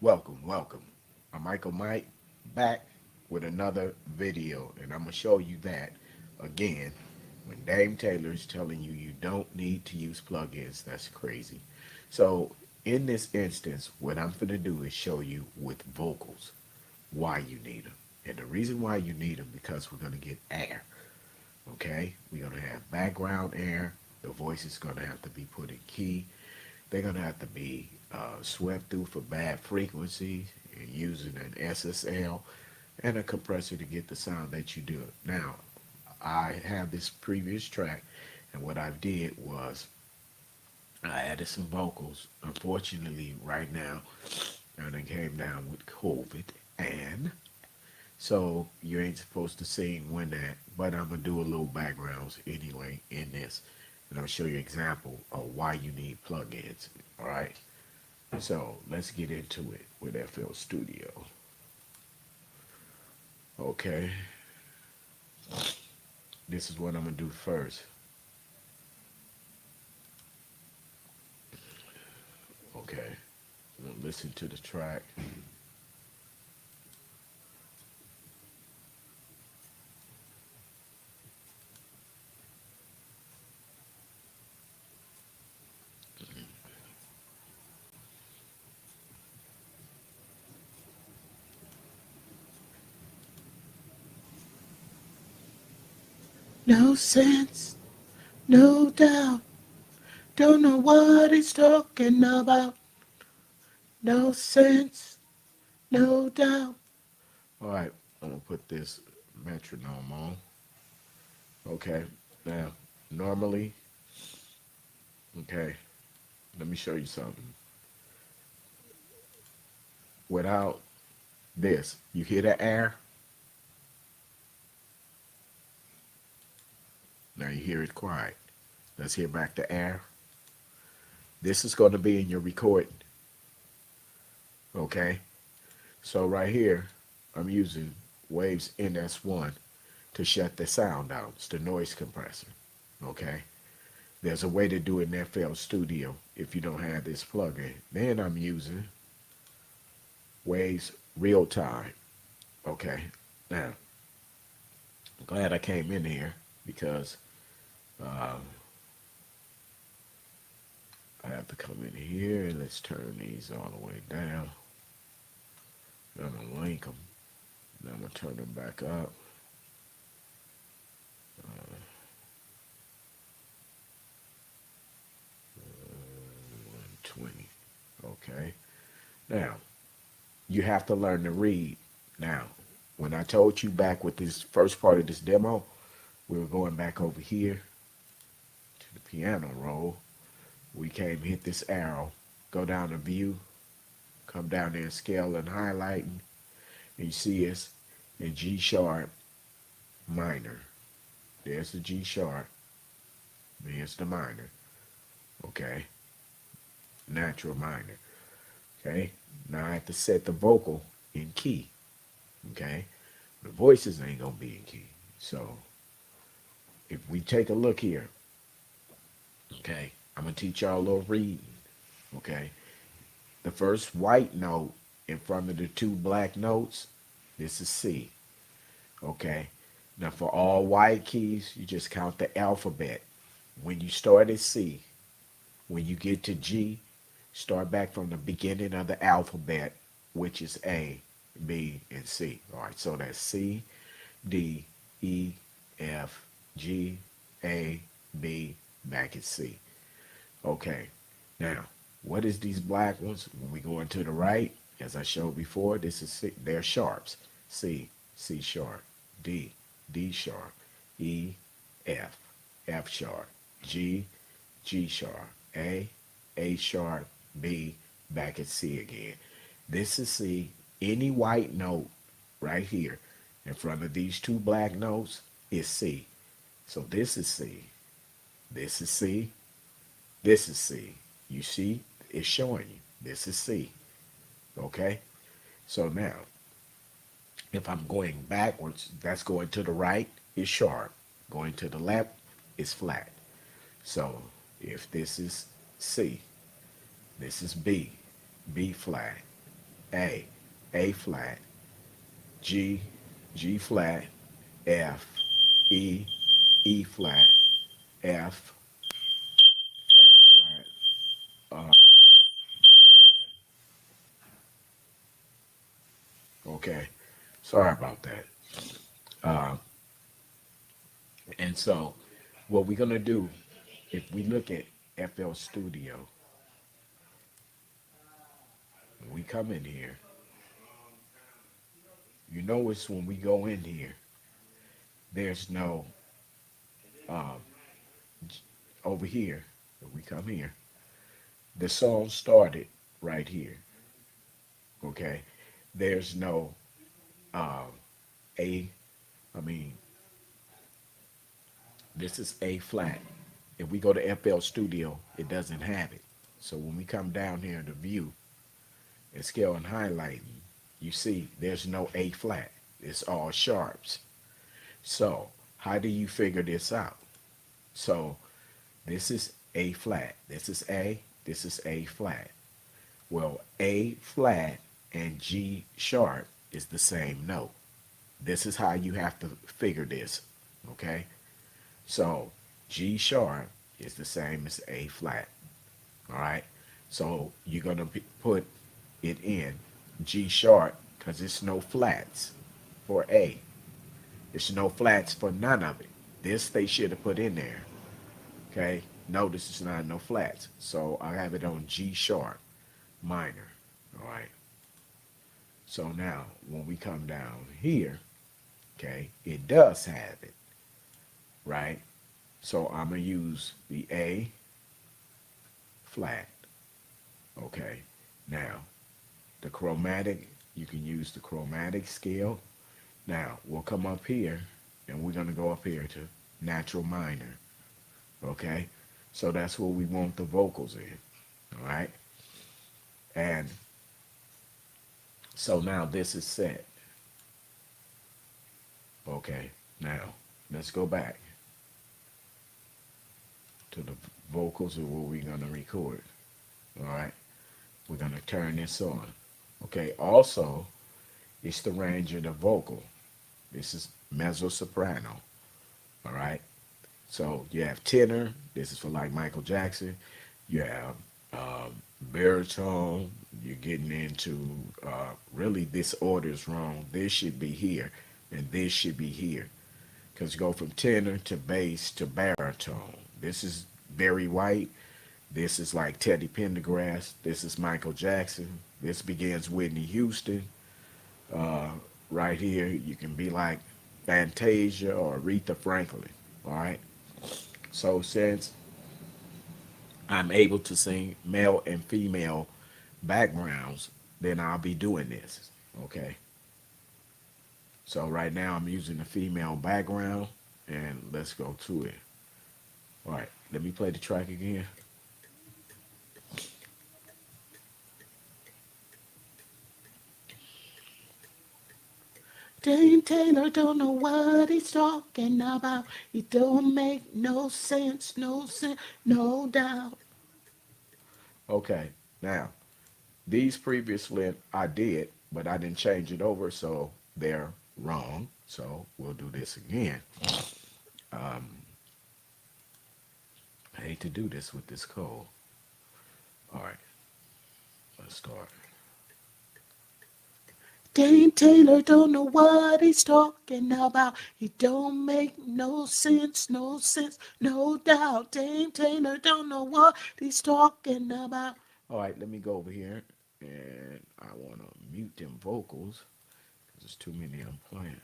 Welcome. I'm Michael Mike back with another video, and I'm gonna show you that again. When Dame Taylor is telling you you don't need to use plugins, that's crazy. So in this instance, what I'm gonna do is show you with vocals why you need them, and the reason why you need them because we're gonna get air. Okay, we're gonna have background air. The voice is gonna have to be put in key. They're going to have to be swept through for bad frequencies and using an SSL and a compressor to get the sound that you do. Now, I have this previous track, and what I did was I added some vocals. Unfortunately, right now, and it came down with COVID, and so you ain't supposed to sing when that, but I'm gonna do a little backgrounds anyway in this, and I'll show you an example of why you need plugins. All right. So let's get into it with FL Studio. Okay, this is what I'm gonna do first. Okay, I'm gonna listen to the track. No sense, no doubt. Don't know what he's talking about. No sense, no doubt. All right, I'm gonna put this metronome on. Okay, now normally, okay, let me show you something. Without this, you hear the air. Now you hear it quiet. Let's hear back the air. This is going to be in your recording. Okay. So right here, I'm using Waves NS1 to shut the sound out. It's the noise compressor. Okay. There's a way to do it in FL Studio if you don't have this plugin. Then I'm using Waves Real Time. Okay. Now, I'm glad I came in here because uh, I have to come in here and let's turn these all the way down. I'm gonna link them. Then I'm gonna turn them back up. 120. Okay. Now, you have to learn to read. Now, when I told you back with this first part of this demo, we were going back over here to the piano roll. We came, hit this arrow, go down to view, come down there and scale and highlighting, and you see it's in G sharp minor. There's the G sharp, there's the minor. Okay, natural minor. Okay, now I have to set the vocal in key. Okay, the voices ain't gonna be in key. So if we take a look here, okay, I'm gonna teach y'all a little reading. Okay, the first white note in front of the two black notes, this is C. Okay, now for all white keys, you just count the alphabet. When you start at C, when you get to G, start back from the beginning of the alphabet, which is A, B, and C. All right, so that's C, D, E, F, G, A, B, back at C. Okay, now, what is these black ones? When we go into the right, as I showed before, this is C, they're sharps. C, C sharp, D, D sharp, E, F, F sharp, G, G sharp, A sharp, B, back at C again. This is C. Any white note right here in front of these two black notes is C. So this is C. This is C. This is C. You see, it's showing you. This is C. Okay? So now, if I'm going backwards, that's going to the right is sharp. Going to the left is flat. So if this is C, this is B, B flat, A, A flat, G, G flat, F, E, E flat, F, F flat. Okay, sorry about that. Uh, and so, what we're gonna do, if we look at FL Studio, we come in here. You notice when we go in here, there's no over here. If we come here, the song started right here. Okay, there's no um, A. I mean, this is A flat. If we go to FL Studio, it doesn't have it. So when we come down here to view and scale and highlighting, you see there's no A flat. It's all sharps. So how do you figure this out? So this is A flat. This is A. This is A flat. Well, A flat and G sharp is the same note. This is how you have to figure this. Okay? So G sharp is the same as A flat. All right? So you're going to put it in G sharp because it's no flats for A. It's no flats for none of it. This they should have put in there. Okay? Notice it's not no flats. So I have it on G sharp minor. All right? So now when we come down here, okay, it does have it, right? So I'm going to use the A flat. Okay. Now, the chromatic, you can use the chromatic scale. Now, we'll come up here and we're going to go up here to natural minor. Okay. So that's where we want the vocals in. All right. And so now this is set. Okay. Now, let's go back to the vocals of what we're going to record. All right. We're going to turn this on. Okay. Also, it's the range of the vocal. This is mezzo soprano. All right. So you have tenor. This is for like Michael Jackson. You have baritone. You're getting into really this order is wrong. This should be here, and this should be here, because you go from tenor to bass to baritone. This is Barry White. This is like Teddy Pendergrass. This is Michael Jackson. This begins Whitney Houston. Uh, right here, you can be like Fantasia or Aretha Franklin. All right. So since I'm able to sing male and female backgrounds, then I'll be doing this. Okay. So right now I'm using the female background, and let's go to it. All right. Let me play the track again. Dane Taylor don't know what he's talking about. It don't make no sense, no sense, no doubt. Okay, now these previously I did, but I didn't change it over, so they're wrong. So we'll do this again. I hate to do this with this code. All right, let's start. Dane Taylor don't know what he's talking about. It don't make no sense, no sense, no doubt. Dane Taylor don't know what he's talking about. All right, let me go over here, and I want to mute them vocals because there's too many I'm playing.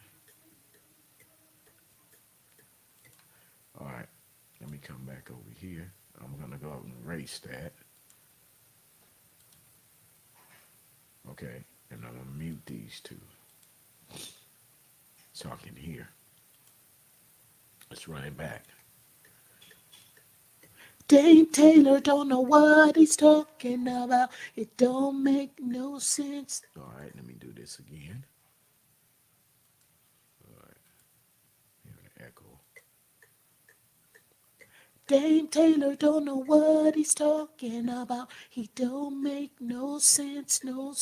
All right, let me come back over here. I'm gonna go and erase that. Okay, and I'm gonna mute these two so I can hear. Let's run it back. Dane Taylor don't know what he's talking about. It don't make no sense. All right, let me do this again. All right, hear the echo. Dame Taylor don't know what he's talking about. He don't make no sense, no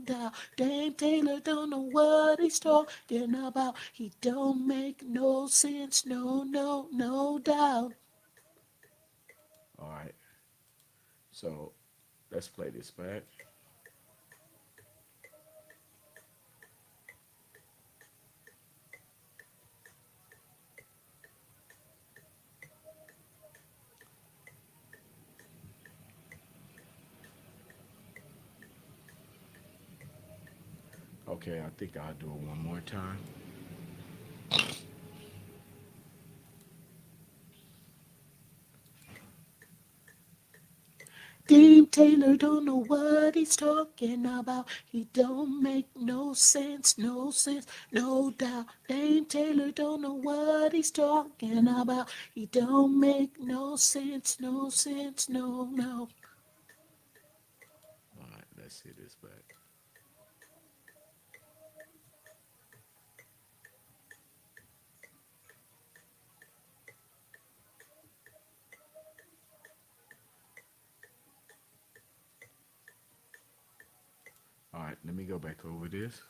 doubt. Dame Taylor don't know what he's talking about. He don't make no sense, no doubt. All right. So let's play this back. Okay, I think I'll do it one more time. Dame Taylor don't know what he's talking about. He don't make no sense, no doubt. Dame Taylor don't know what he's talking about. He don't make no sense, no. All right, let's see this back. All right, let me go back over this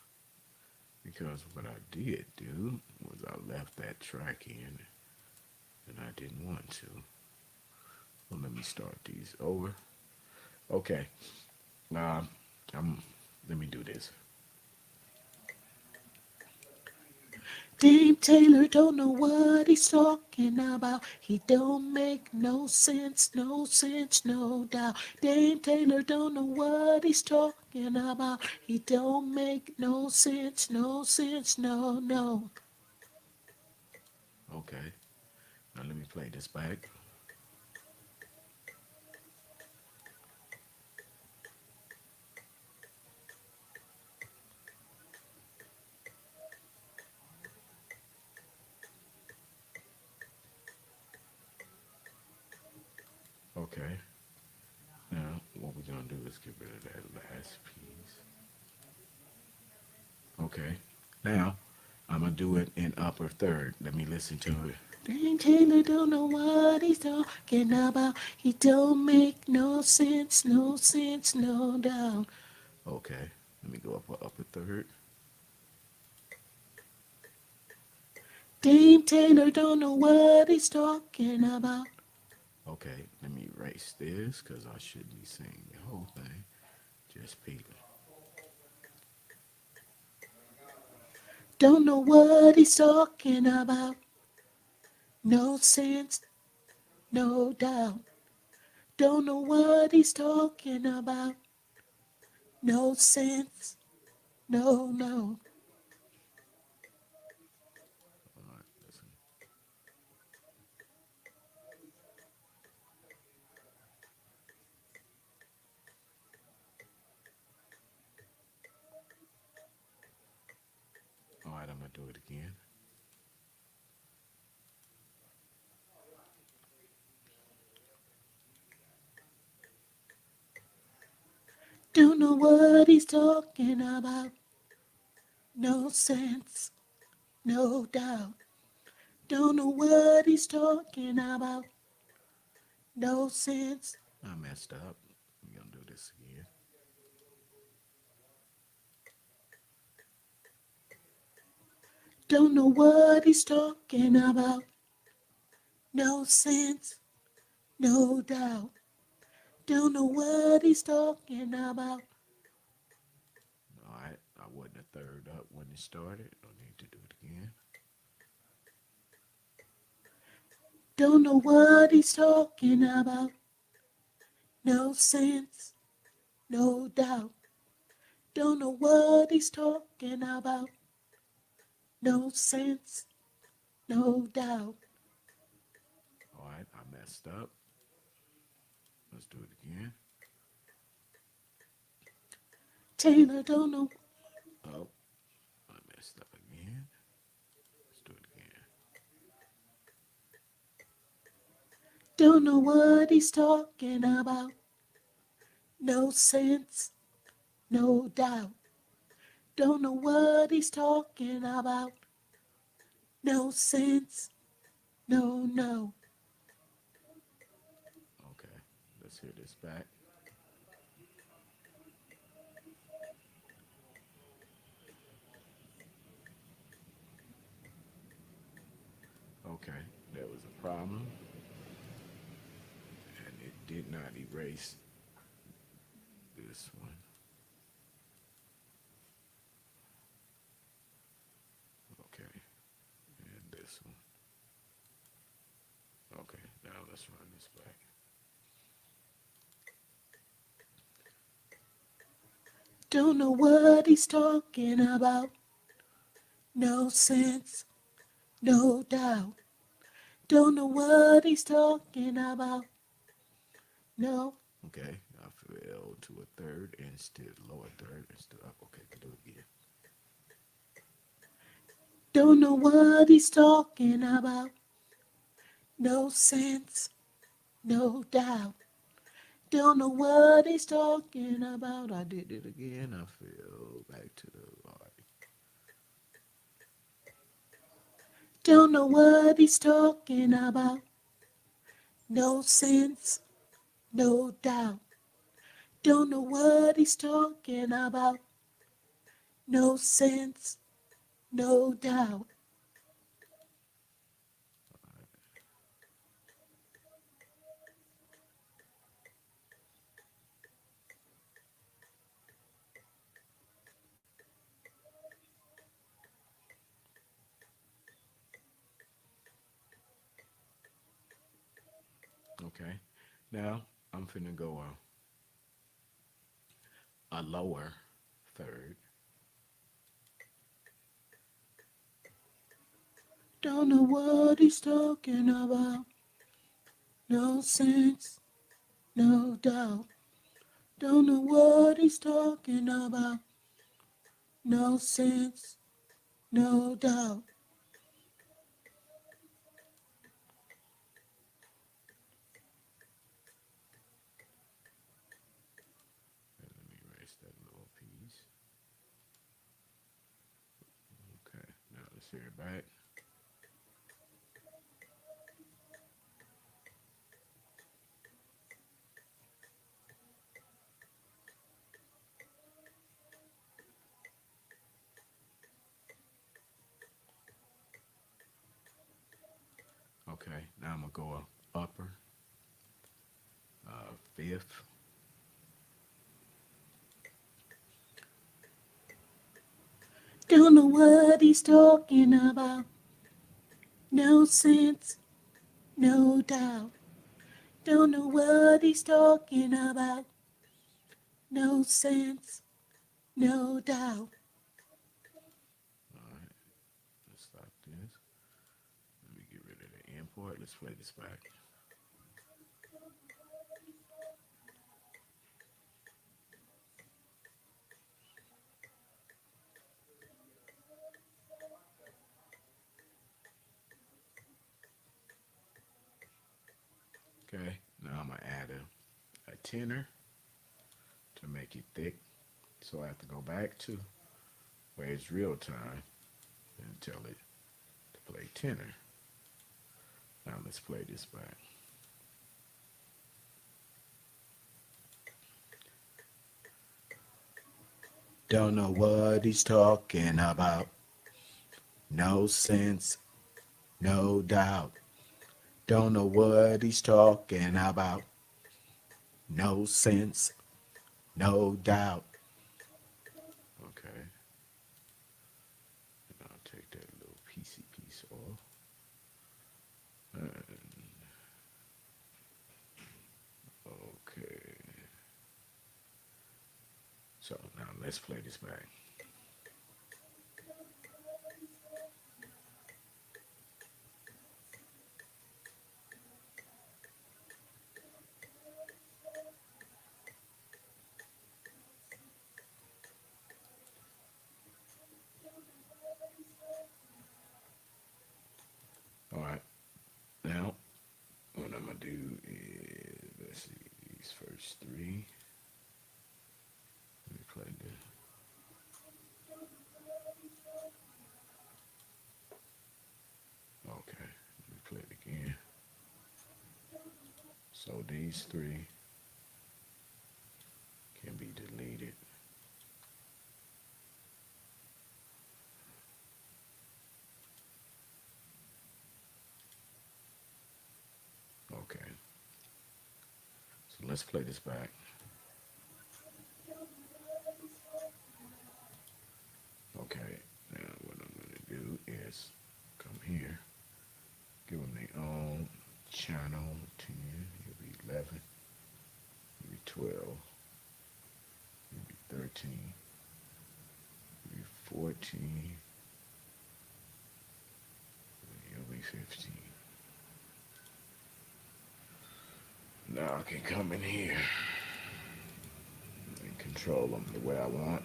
because what I did do was I left that track in and I didn't want to. Well, let me start these over. Okay, um, I'm. Let me do this. Dame Taylor don't know what he's talking about. He don't make no sense, no doubt. Dame Taylor don't know what he's talking about. He don't make no sense, no. Okay, now let me play this back. Okay, now what we're gonna do is get rid of that last piece. Okay, now I'm gonna do it in upper third. Let me listen to it. Dame Taylor don't know what he's talking about. He don't make no sense, no doubt. Okay, let me go up a upper third. Dame Taylor don't know what he's talking about. Okay, let me erase this because I shouldn't be saying the whole thing. Just peeling. Don't know what he's talking about. No sense, no doubt. Don't know what he's talking about. No sense, no. All right, listen. All right, I'm gonna do it again. Don't know what he's talking about. No sense, no doubt. Don't know what he's talking about. No sense. I messed up. We're gonna do this again. Don't know what he's talking about. No sense, no doubt. Don't know what he's talking about. All right, I wasn't a third up when it started. Don't need to do it again. Don't know what he's talking about. No sense, no doubt. Don't know what he's talking about. No sense, no doubt. All right, I messed up. Let's do it again. Taylor don't know. Oh, I messed up again. Let's do it again. Don't know what he's talking about. No sense, no doubt. Don't know what he's talking about. No sense, no. let's hear this back. Okay, there was a problem, and it did not erase this one. Okay, and this one. Okay, now let's run this back. Don't know what he's talking about. No sense, no doubt. Don't know what he's talking about. No. Okay, I fell to a third instead, lower third instead up. Okay, can do it again. Don't know what he's talking about. No sense, no doubt. Don't know what he's talking about. I did it again. I fell back to the right. Don't know what he's talking about. No sense, no doubt. Don't know what he's talking about. No sense, no doubt. Okay, now I'm finna go a lower third. Don't know what he's talking about. No sense, no doubt. Don't know what he's talking about. No sense, no doubt. And let me erase that little piece. Okay, now let's hear it back. Okay, now I'm gonna go upper fifth. Don't know what he's talking about. No sense, no doubt. Don't know what he's talking about. No sense, no doubt. All right, let's stop this. Let me get rid of the import. Let's play this back. Okay, now I'm gonna add a tenor to make it thick. So I have to go back to where it's real time and tell it to play tenor. Now let's play this back. Don't know what he's talking about. No sense, no doubt. Don't know what he's talking about. No sense, no doubt. Okay, and I'll take that little piecey piece off. Okay, so now let's play this back. All right, now what I'm gonna do is let's see these first three. Let me play this. Okay, let me play it again. So these three. So let's play this back. Okay, now what I'm going to do is come here, give them their own channel 10, it'll be 11, it'll be 12, it'll be 13, it'll be 14, it'll be 15. Now I can come in here and control them the way I want.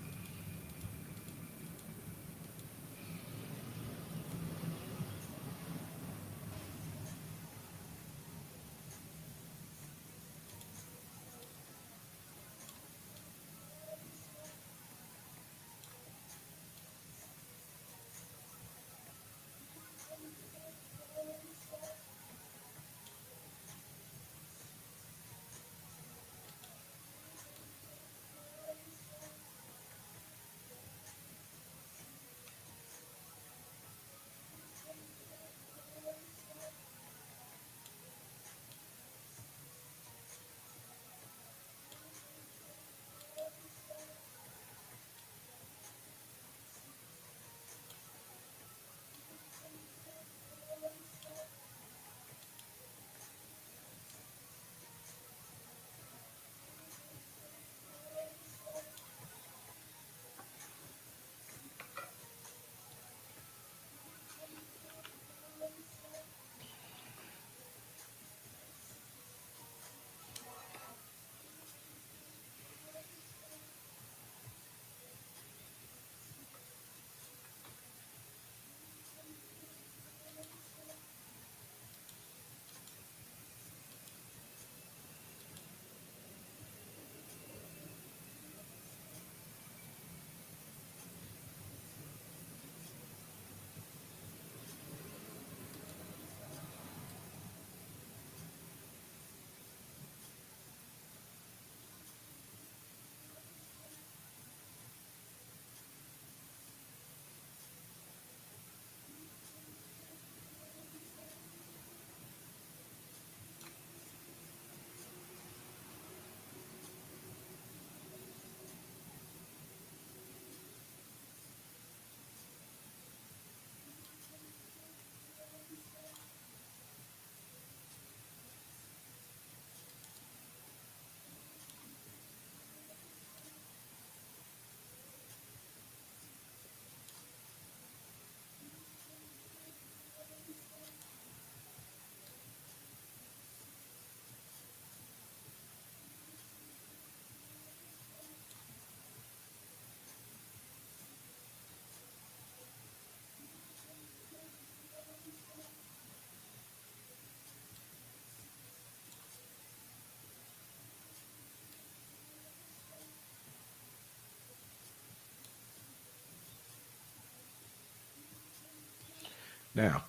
Now,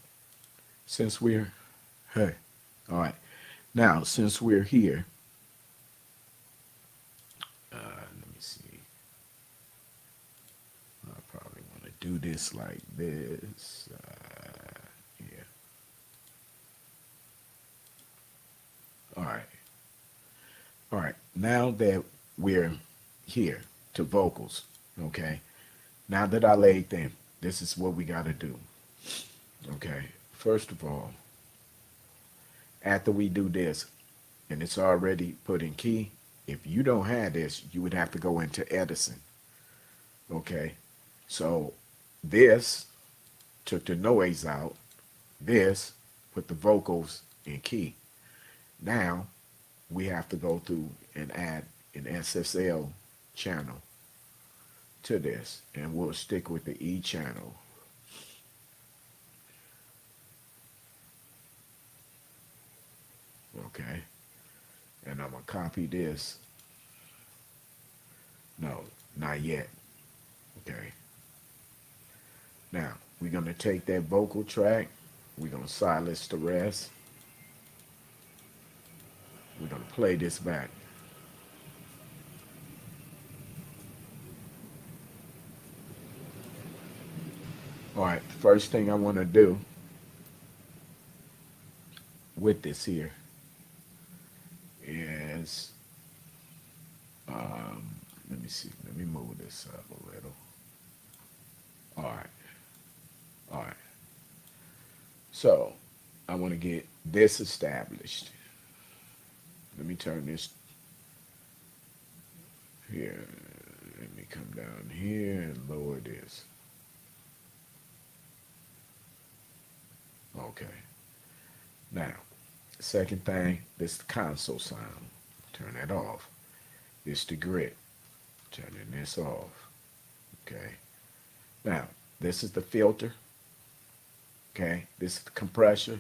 since we're, hey, all right. Now, since we're here, let me see. I probably want to do this like this. Yeah. All right. All right. Now that we're here to vocals, okay. Now that I laid them, this is what we got to do. Okay. First of all, after we do this, and it's already put in key, if you don't have this, you would have to go into Edison. Okay. So this took the noise out. This put the vocals in key. Now we have to go through and add an SSL channel to this, and we'll stick with the E channel. Okay. And I'm gonna copy this. No, not yet. Okay. Now we're gonna take that vocal track. We're gonna silence the rest. We're gonna play this back. All right. First thing I want to do with this here is me see. Let me move this up a little. All right. All right. So I want to get this established. Let me turn this here. Let me come down here and lower this. Okay. Now, second thing, this console sound. Turn that off. This the grit. Turning this off. Okay. Now, this is the filter. Okay. This is the compressor.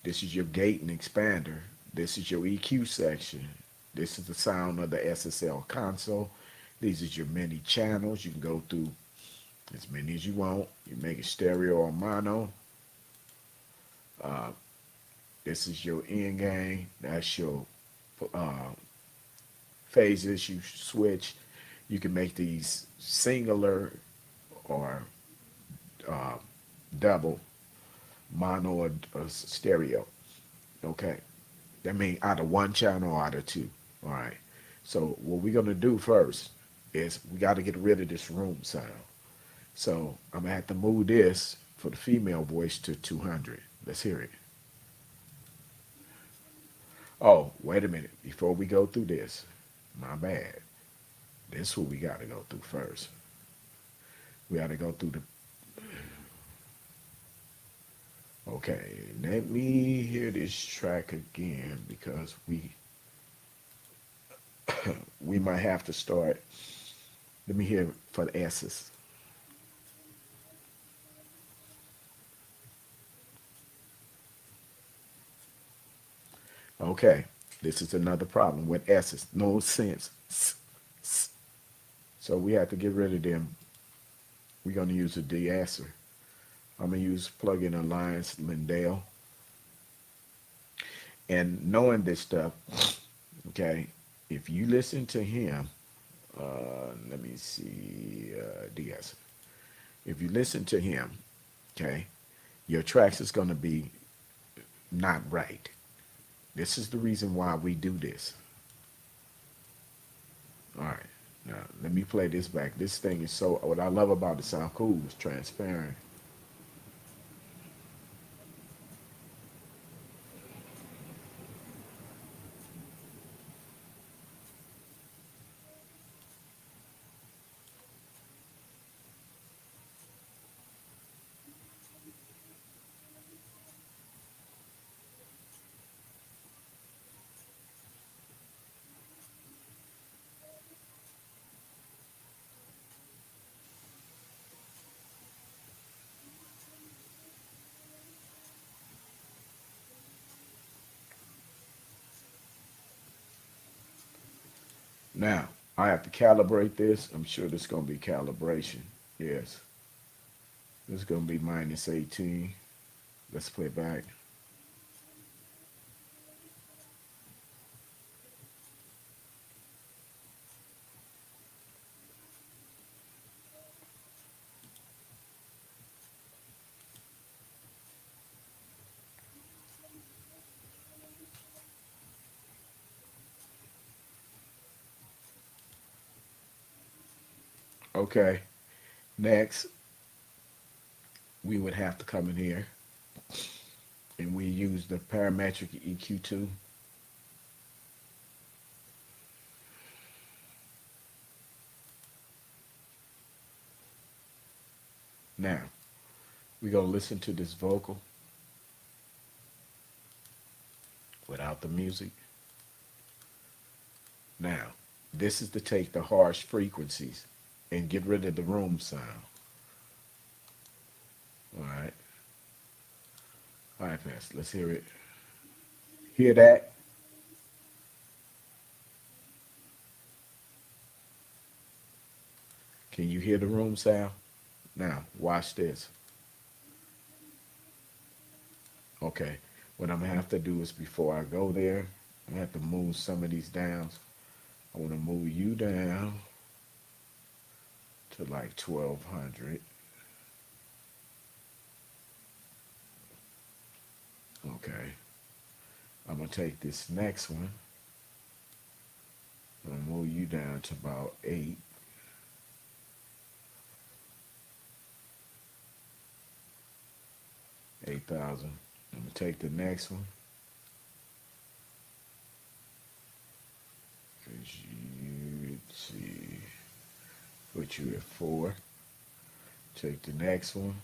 This is your gate and expander. This is your EQ section. This is the sound of the SSL console. These are your many channels. You can go through as many as you want. You make it stereo or mono. Uh, this is your in gain. That's your uh, phases. You switch. You can make these singular or uh, double, mono or stereo. Okay. That means out of one channel or out of two. All right. So what we're gonna do first is we got to get rid of this room sound. So I'm gonna have to move this for the female voice to 200. Let's hear it. Oh, wait a minute. Before we go through this, my bad. This is what we got to go through first. We got to go through the. Okay, let me hear this track again because we might have to start. Let me hear for the S's. Okay, this is another problem with S's. No sense. So we have to get rid of them. We're going to use a de-esser. I'm going to use plugin Alliance Lindale. And knowing this stuff, okay, if you listen to him, let me see, de-esser. If you listen to him, okay, your tracks is going to be not right. This is the reason why we do this. All right. Now, let me play this back. This thing is so, what I love about it sound cool is transparent. Now, I have to calibrate this. I'm sure this is going to be calibration. Yes. This is going to be minus 18. Let's play back. Okay. Next, we would have to come in here and we use the parametric EQ2. Now, we're going to listen to this vocal without the music. Now, this is to take the harsh frequencies and get rid of the room sound. All right. All right, Pastor, let's hear it. Hear that? Can you hear the room sound? Now, watch this. Okay. What I'm going to have to do is before I go there, I'm going to have to move some of these down. I want to move you down to like 1200. Okay. I'm going to take this next one. I'm going to move you down to about 8,000. I'm gonna take the next one. Cause you see, put you at 4. Take the next one.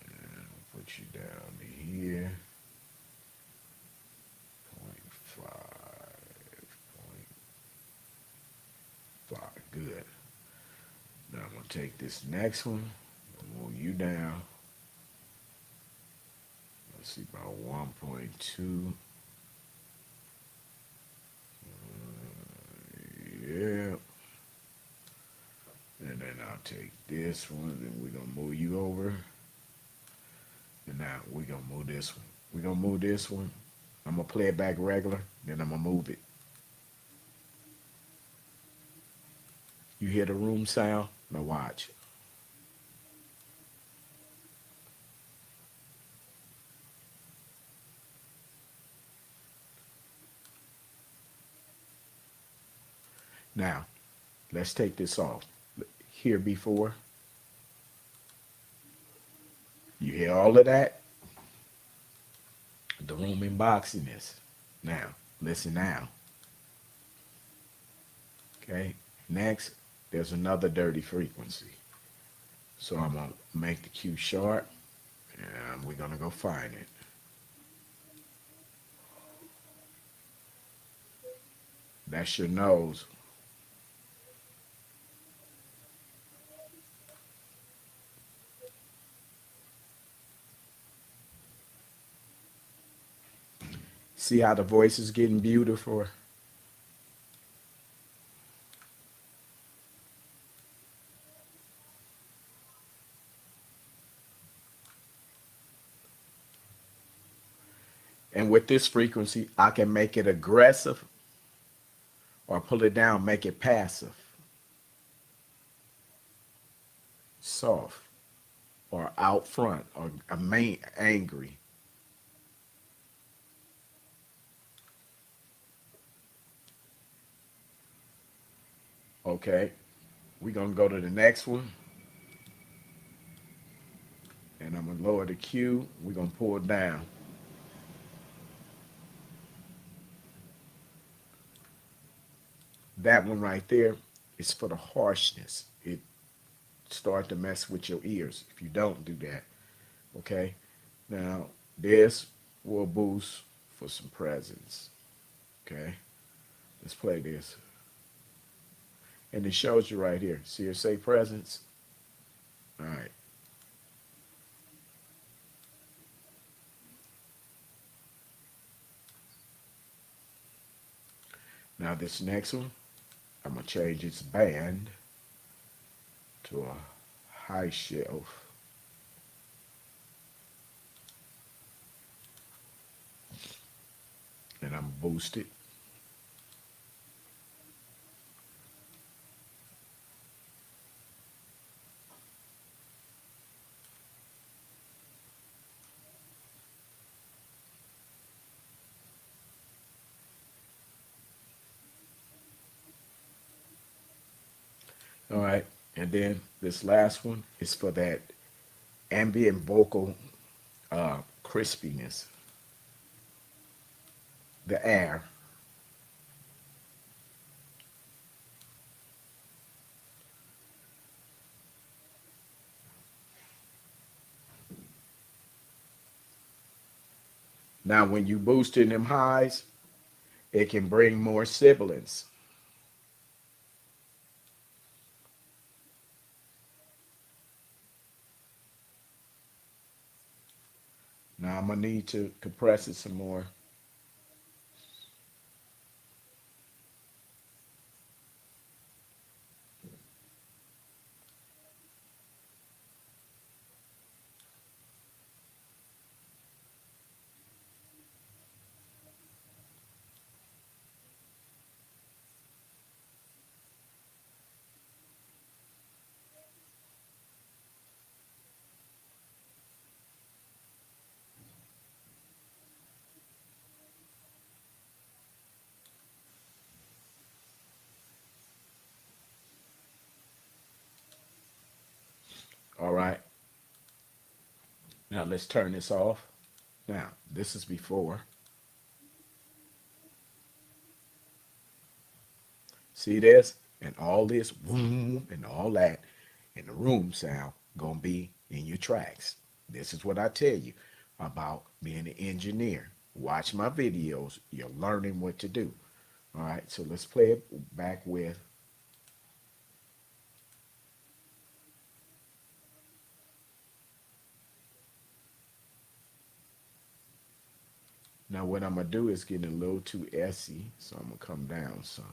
And put you down to here. 0.5. Good. Now I'm gonna take this next one. Move you down. Let's see, about 1.2. Yeah. And then I'll take this one, and we're gonna move you over. And now we're gonna move this one. We're gonna move this one. I'm gonna play it back regular, then I'm gonna move it. You hear the room sound? Now watch. Now, let's take this off. Here before. You hear all of that? The room in boxiness. Now, listen now. Okay? Next, there's another dirty frequency. So I'm going to make the cue sharp, and we're going to go find it. That's your nose. See how the voice is getting beautiful? And with this frequency, I can make it aggressive or pull it down, make it passive, soft, or out front, or main angry. Okay, we're gonna go to the next one, and I'm gonna lower the cue. We're gonna pull it down. That one right there is for the harshness. It start to mess with your ears if you don't do that. Okay, now this will boost for some presence. Okay, let's play this. And it shows you right here. See it say presence? All right. Now this next one, I'm gonna change its band to a high shelf. And I'm boost it. All right. And then this last one is for that ambient vocal crispiness, the air. Now, when you boost in them highs, it can bring more sibilance. Now, I'm going to need to compress it some more. All right. Now let's turn this off. Now, this is before. See this? And all this boom and all that and the room sound gonna be in your tracks. This is what I tell you about being an engineer. Watch my videos. You're learning what to do. All right, so let's play it back with. Now what I'm gonna do is getting a little too essy, so I'm gonna come down some.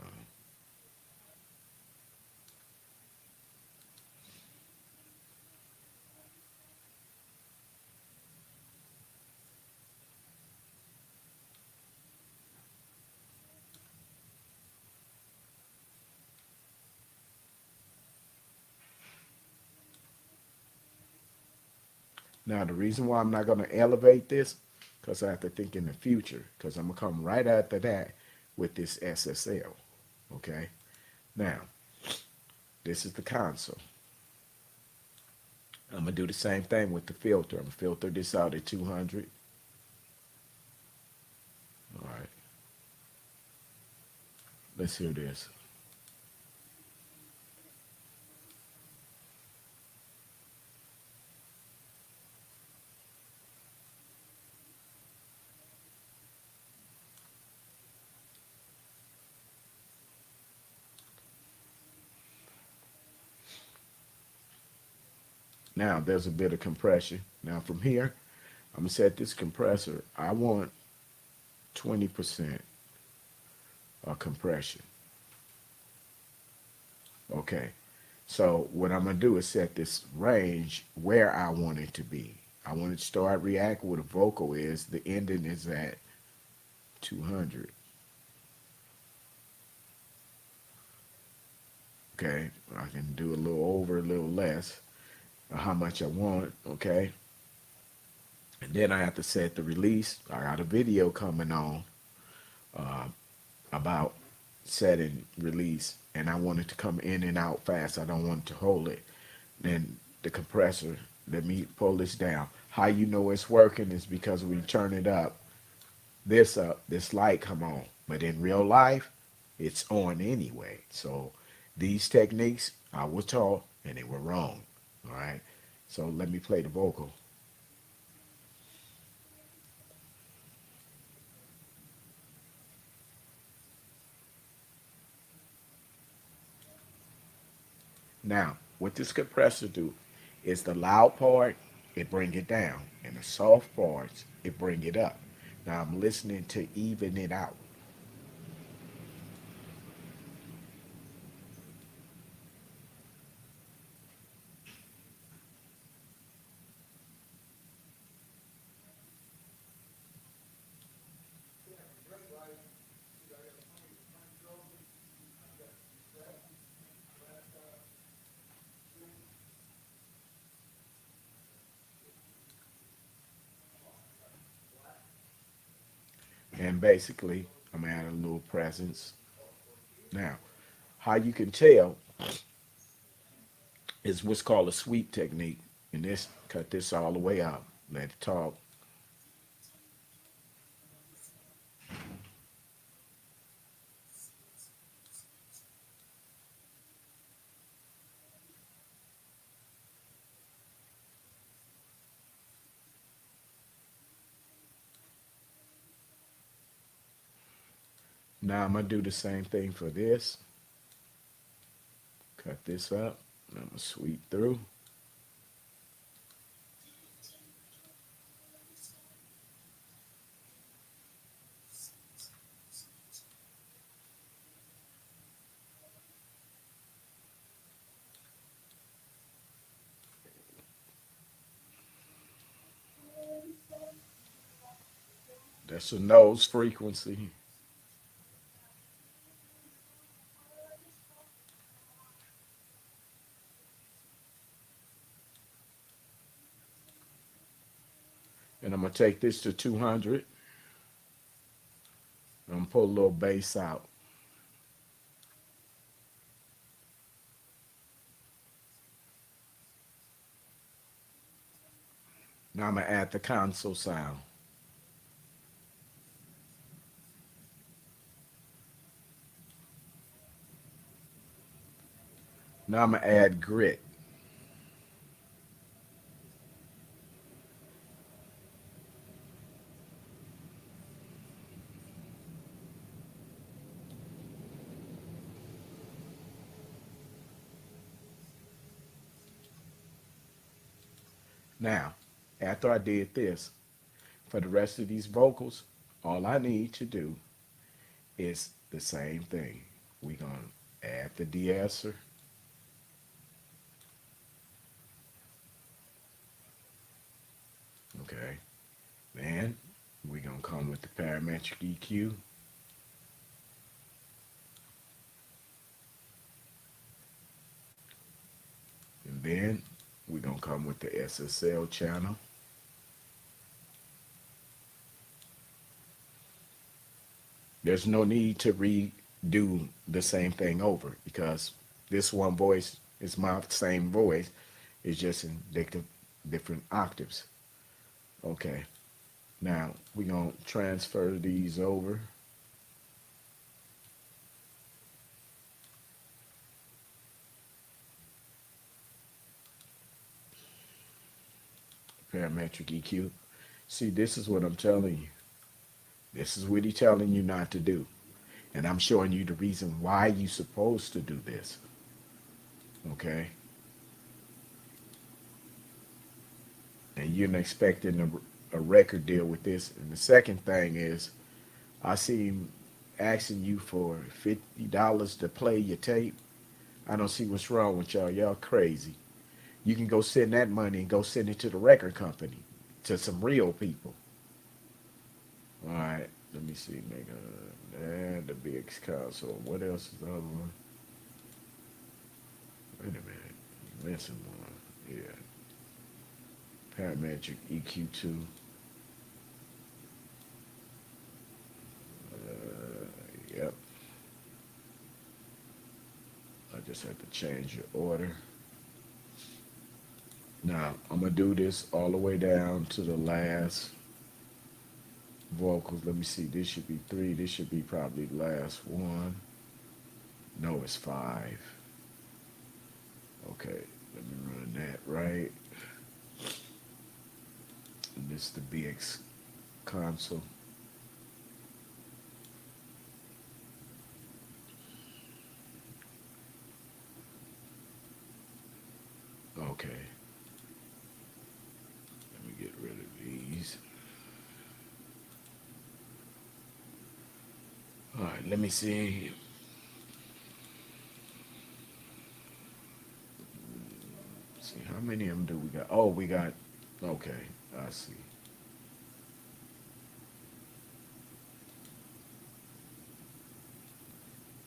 Now the reason why I'm not gonna elevate this, because I have to think in the future, because I'm gonna come right after that with this SSL. Okay. Now this is the console. I'm gonna do the same thing with the filter. I'm gonna filter this out at 200. All right. Let's hear this. Now there's a bit of compression. Now from here, I'm gonna set this compressor. I want 20% compression. Okay. So what I'm gonna do is set this range where I want it to be. I want it to start reacting where the vocal is. The ending is at 200. Okay. I can do a little over, a little less, how much I want. Okay. And then I have to set the release. I got a video coming on uh, about setting release, and I want it to come in and out fast. I don't want it to hold it. Then the compressor, let me pull this down. How you know it's working is because when you turn it up, this light come on. But in real life, it's on anyway. So these techniques I was taught and they were wrong. All right. So let me play the vocal. Now, what this compressor do is the loud part, it bring it down, and the soft parts, it bring it up. Now I'm listening to even it out. And basically, I'm adding a little presence. Now, how you can tell is what's called a sweep technique. And this, cut this all the way out. Let it talk. Now I'm gonna do the same thing for this. Cut this up. I'm gonna sweep through. That's a nose frequency. And I'm gonna take this to 200. I'm gonna pull a little bass out. Now I'm gonna add the console sound. Now I'm gonna add grit. Now, after I did this, for the rest of these vocals, all I need to do is the same thing. We're gonna add the de-esser. Okay. Then we're gonna come with the parametric EQ. And then we're gonna come with the SSL channel. There's no need to redo the same thing over because this one voice is my same voice. It's just in different octaves. Okay. Now we're gonna transfer these over. Parametric EQ. See, this is what I'm telling you. This is what he's telling you not to do. And I'm showing you the reason why you're supposed to do this. Okay? And you're not expecting a record deal with this. And the second thing is, I see him asking you for $50 to play your tape. I don't see what's wrong with y'all. Y'all crazy. You can go send that money and go send it to the record company, to some real people. All right, let me see, nigga. And the big console. What else is the other one? Wait a minute. You missing one. Yeah. Parametric EQ2. Yep. I just had to change your order. Now, I'm going to do this all the way down to the last vocals. Let me see. This should be 3. This should be probably the last one. No, it's 5. Okay, let me run that right. And this is the BX console. Okay. Let me get rid of these. All right, let me see. See, how many of them do we got? Oh, we got, okay, I see.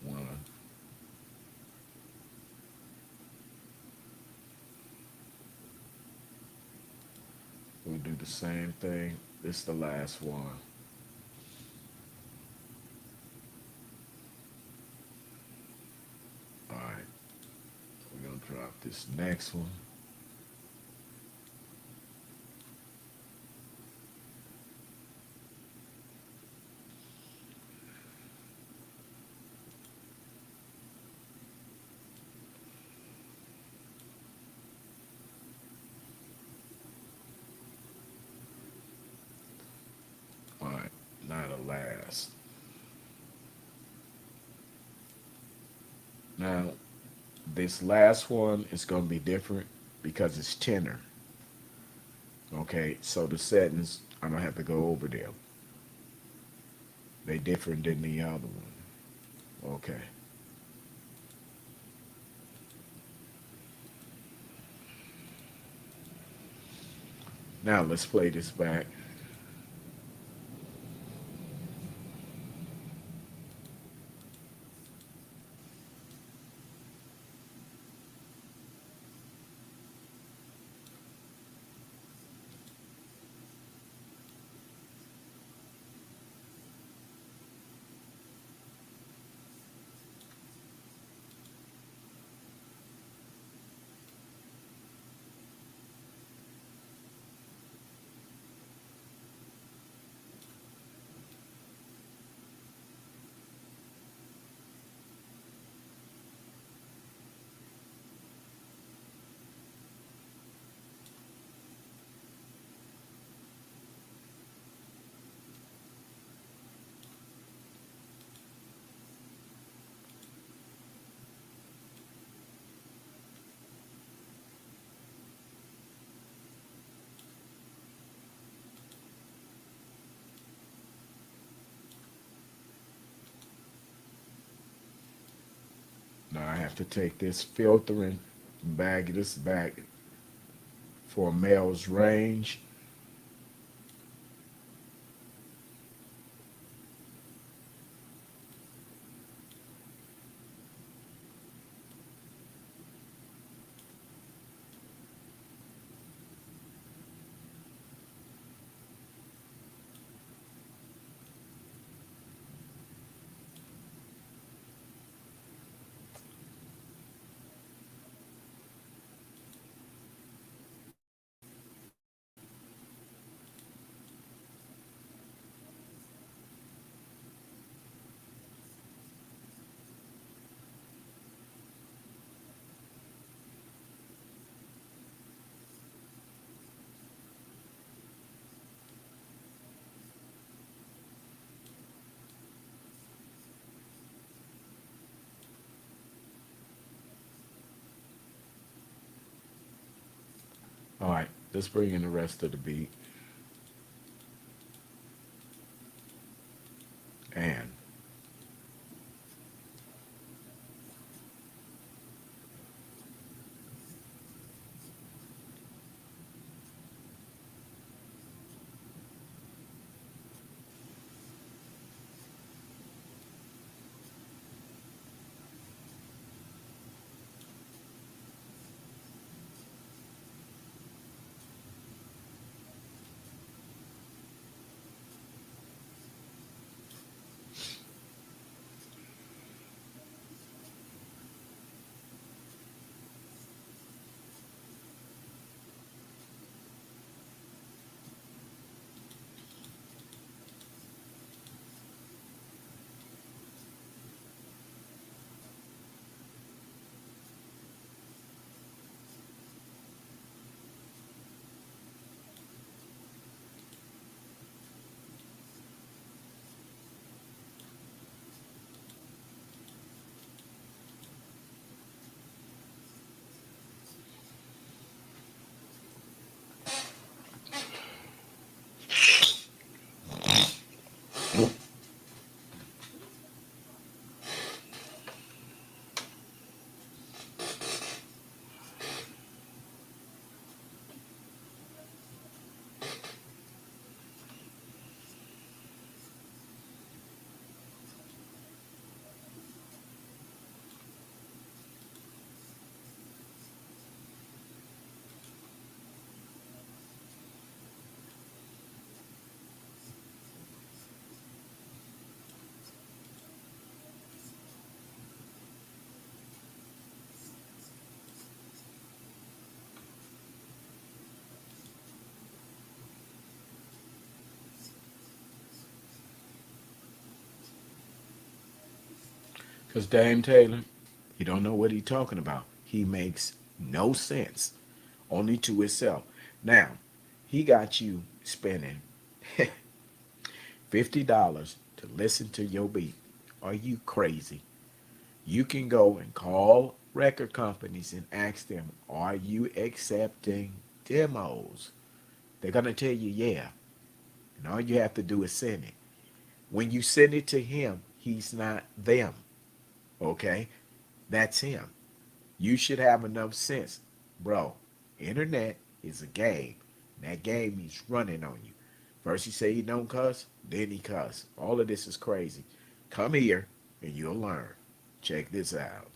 One. We'll do the same thing. This is the last one. All right, we're gonna drop this next one. All right, now the last. Now, this last one is gonna be different because it's tenor. Okay, so the settings, I'm gonna have to go over them. They different than the other one. Okay. Now let's play this back. have to take this filter and bag this back for male's range. All right, let's bring in the rest of the beat. And because Dame Taylor, he don't know what he talking about. He makes no sense, only to himself. Now, he got you spending $50 to listen to your beat. Are you crazy? You can go and call record companies and ask them, are you accepting demos? They're going to tell you, yeah. And all you have to do is send it. When you send it to him, he's not them. Okay? That's him. You should have enough sense. Bro, internet is a game. And that game he's running on you. First he say he don't cuss, then he cuss. All of this is crazy. Come here and you'll learn. Check this out.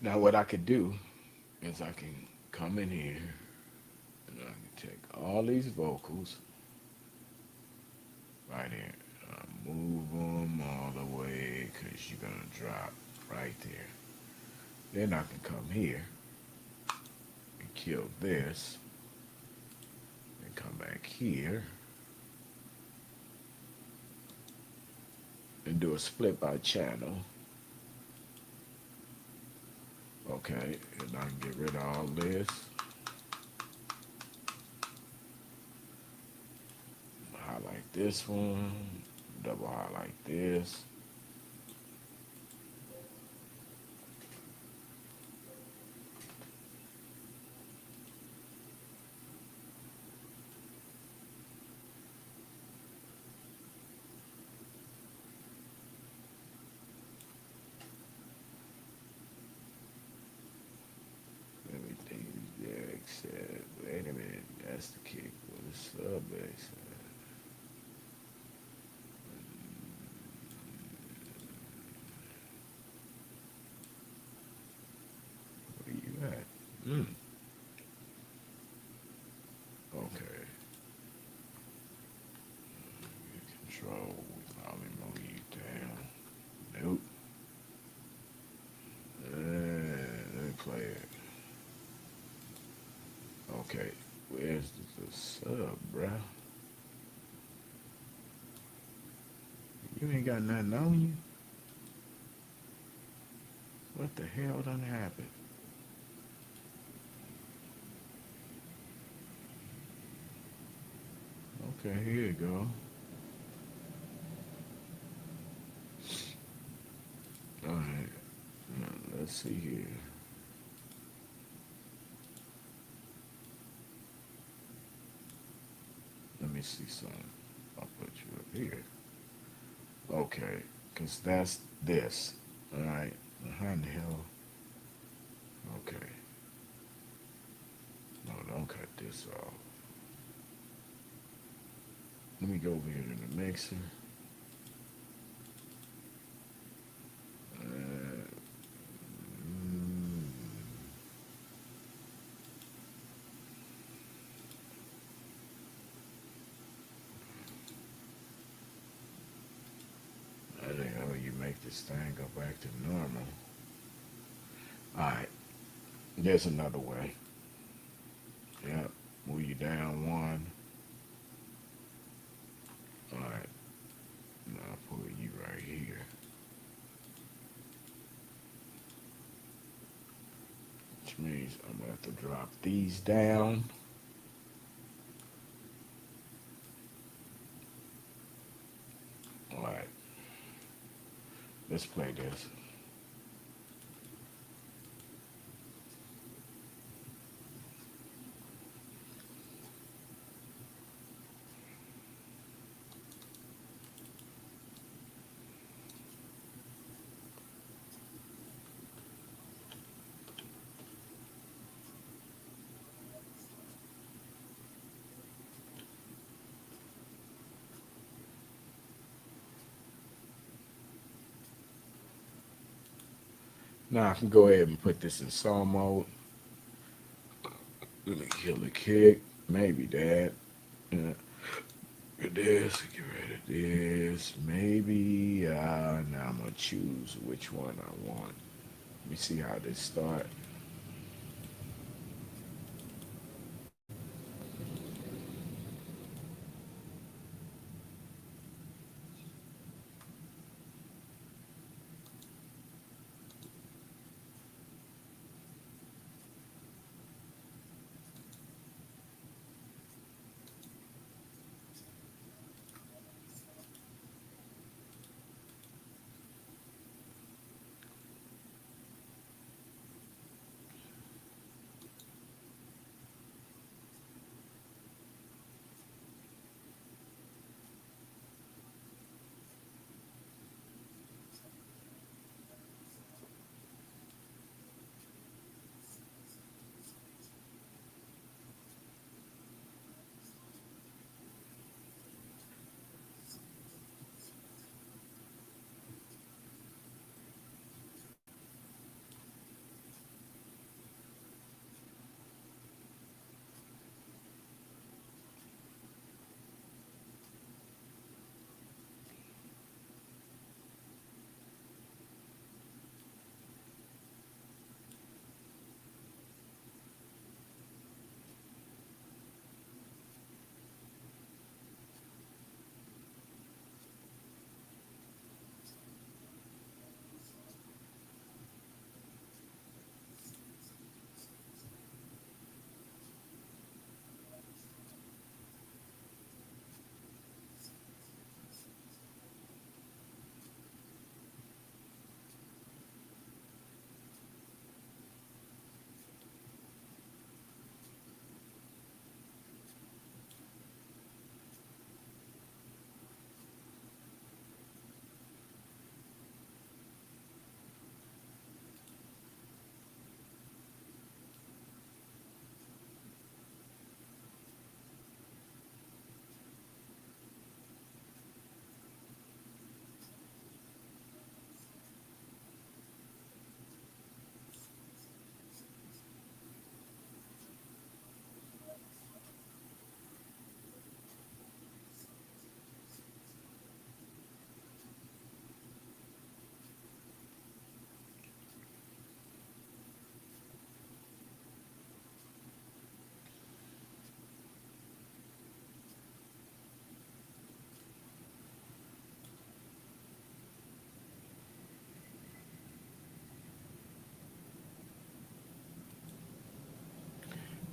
Now what I could do is I can come in here and I can take all these vocals right here. Move them all the way because you're going to drop right there. Then I can come here and kill this and come back here and do a split by channel. Okay, and I can get rid of all this. Highlight this one, double highlight this. Everything is there except, wait a minute, that's the kick with the sub bass. Where you at? Okay. Control, probably move you down. Nope. Let me play it. Okay. Where's the sub, bruh? You ain't got nothing on you? What the hell done happened? Okay, here you go. Alright. Now, let's see here. Let me see something. I'll put you up here. Okay. Because that's this. Alright. Behind the hell. Okay. No, don't cut this off. Let me go over here to the mixer. Mm, I think how you make this thing go back to normal. Alright. There's another way. Yep. Move you down one. Alright. Now I'll put you right here. Which means I'm going to have to drop these down. Alright. Let's play this. Now I can go ahead and put this in song mode. Let me kill the kick. Maybe that. Yeah. Get this. Get rid of this. Maybe. Now I'm going to choose which one I want. Let me see how this starts.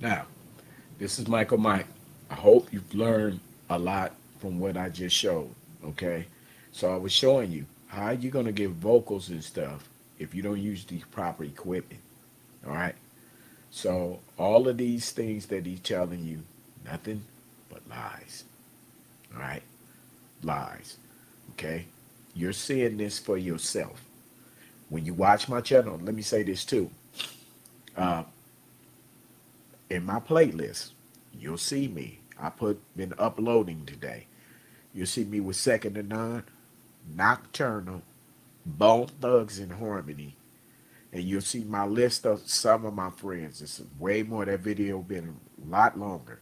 Now, this is Michael Mike. I hope you've learned a lot from what I just showed. Okay, so I was showing you how you're gonna get vocals and stuff if you don't use the proper equipment. All right. So all of these things that he's telling you, nothing but lies. All right, lies. Okay, you're seeing this for yourself. When you watch my channel, let me say this too. Uh, in my playlist, you'll see me. Been uploading today. You'll see me with Second to None, Nocturnal, Bone Thugs in Harmony, and you'll see my list of some of my friends. It's way more. That video been a lot longer.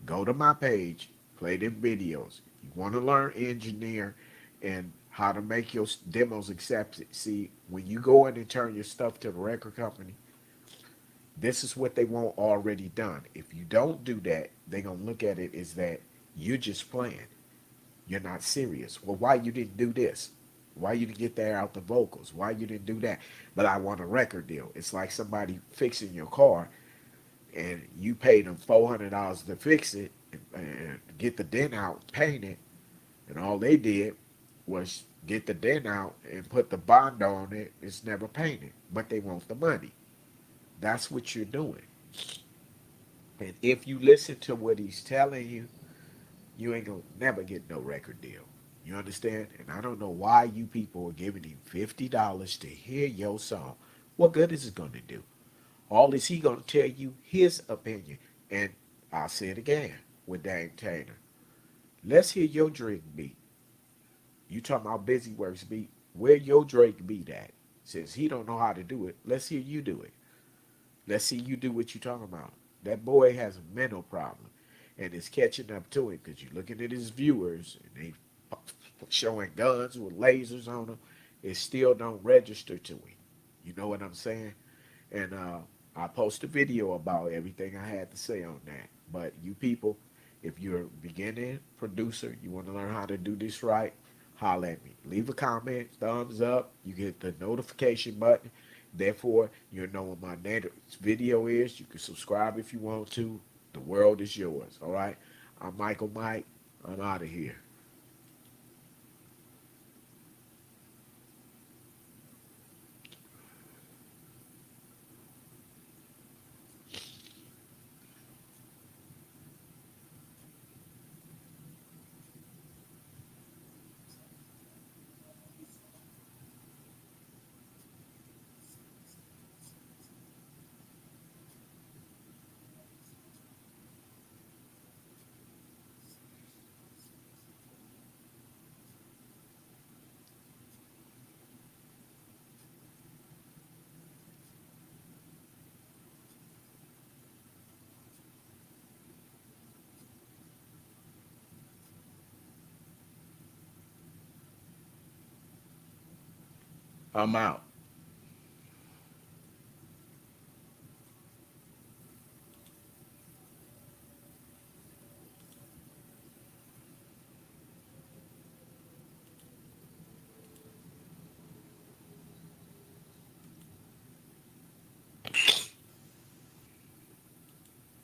Go to my page, play them videos. You want to learn engineer and how to make your demos accepted. See, when you go in and turn your stuff to the record company, this is what they want already done. If you don't do that, they're gonna look at it as that you're just playing. You're not serious. Well, why you didn't do this? Why you didn't get there out the vocals? Why you didn't do that? But I want a record deal. It's like somebody fixing your car and you paid them $400 to fix it and get the dent out, paint it, and all they did was get the dent out and put the bond on it. It's never painted, but they want the money. That's what you're doing. And if you listen to what he's telling you, you ain't gonna never get no record deal. You understand? And I don't know why you people are giving him $50 to hear your song. What good is it gonna do? All is he gonna tell you his opinion. And I'll say it again with Dame Taylor. Let's hear your Drake beat. You talking about Busy Works beat? Where your Drake beat at? Since he don't know how to do it, let's hear you do it. Let's see you do what you talking about. That boy has a mental problem, and it's catching up to him because you're looking at his viewers and they showing guns with lasers on them. It still don't register to him. You know what I'm saying? And I post a video about everything I had to say on that. But you people, if you're a beginning producer, you want to learn how to do this right, holla at me. Leave a comment, thumbs up. You get the notification button. Therefore, you'll know when my next video is. You can subscribe if you want to. The world is yours. All right. I'm Michael Mike. I'm out of here. I'm out.